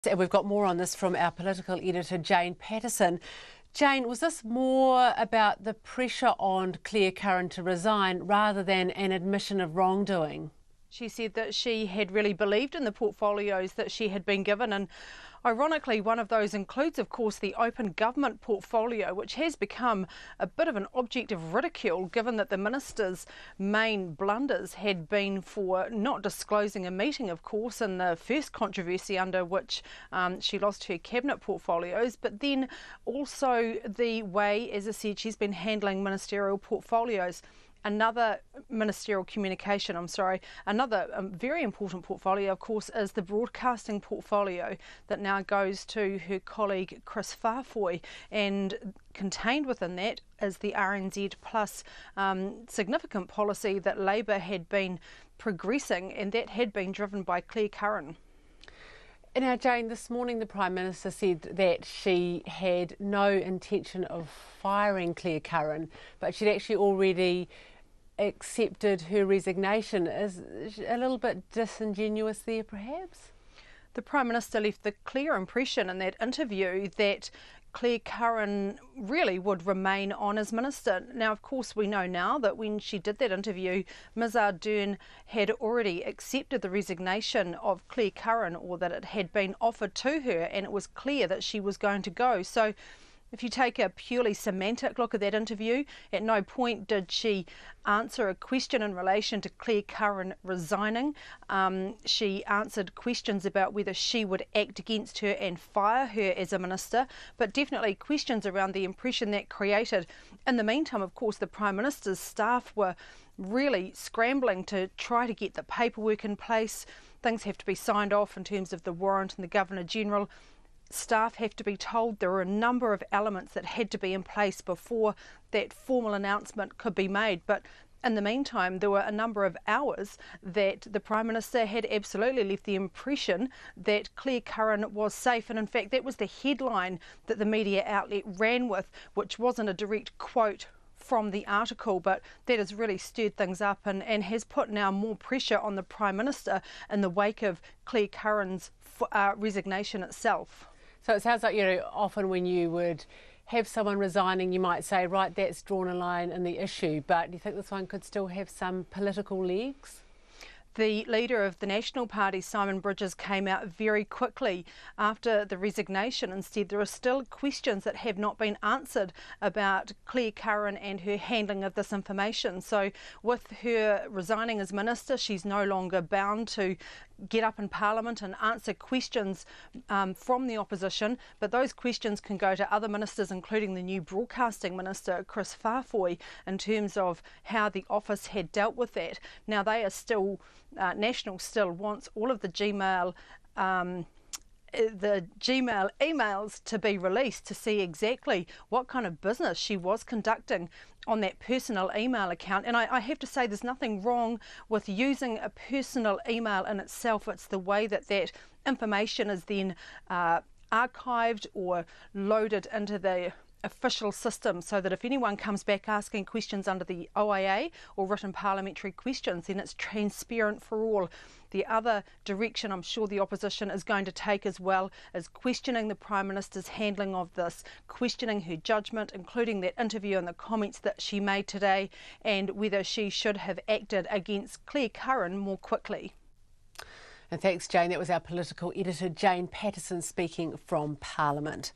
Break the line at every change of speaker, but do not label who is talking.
And we've got more on this from our political editor, Jane Patterson. Jane, was this more about the pressure on Clare Curran to resign rather than an admission of wrongdoing?
She said that she had really believed in the portfolios that she had been given, and ironically one of those includes, of course, the open government portfolio, which has become a bit of an object of ridicule given that the minister's main blunders had been for not disclosing a meeting, of course, in the first controversy under which she lost her cabinet portfolios, but then also the way, as I said, she's been handling ministerial portfolios. Another very important portfolio, of course, is the broadcasting portfolio that now goes to her colleague Chris Farfoy, and contained within that is the RNZ Plus significant policy that Labour had been progressing, and that had been driven by Clare Curran.
Now, Jane, this morning the Prime Minister said that she had no intention of firing Clare Curran, but she'd actually already accepted her resignation. Is a little bit disingenuous there, perhaps?
The Prime Minister left the clear impression in that interview that Clare Curran really would remain on as Minister. Now, of course, we know now that when she did that interview, Ms Ardern had already accepted the resignation of Clare Curran, or that it had been offered to her, and it was clear that she was going to go. So if you take a purely semantic look at that interview, at no point did she answer a question in relation to Clare Curran resigning. She answered questions about whether she would act against her and fire her as a minister, but definitely questions around the impression that created. In the meantime, of course, the Prime Minister's staff were really scrambling to try to get the paperwork in place. Things have to be signed off in terms of the warrant and the Governor-General. Staff have to be told there are a number of elements that had to be in place before that formal announcement could be made. But in the meantime, there were a number of hours that the Prime Minister had absolutely left the impression that Clare Curran was safe. And in fact, that was the headline that the media outlet ran with, which wasn't a direct quote from the article, but that has really stirred things up and has put now more pressure on the Prime Minister in the wake of Clare Curran's resignation itself.
So it sounds like, often when you would have someone resigning, you might say, right, that's drawn a line in the issue, but do you think this one could still have some political legs?
The leader of the National Party, Simon Bridges, came out very quickly after the resignation and said there are still questions that have not been answered about Clare Curran and her handling of this information. So with her resigning as Minister, she's no longer bound to get up in Parliament and answer questions from the opposition, but those questions can go to other ministers, including the new Broadcasting Minister, Chris Farfoy, in terms of how the office had dealt with that. Now, they are still, National still wants all of the Gmail emails to be released to see exactly what kind of business she was conducting on that personal email account. And I have to say, there's nothing wrong with using a personal email in itself. It's the way that that information is then archived or loaded into the official system, so that if anyone comes back asking questions under the OIA or written parliamentary questions, then it's transparent for all. The other direction I'm sure the opposition is going to take as well is questioning the Prime Minister's handling of this, questioning her judgment, including that interview and the comments that she made today, and whether she should have acted against Clare Curran more quickly.
And thanks, Jane. That was our political editor, Jane Patterson, speaking from Parliament.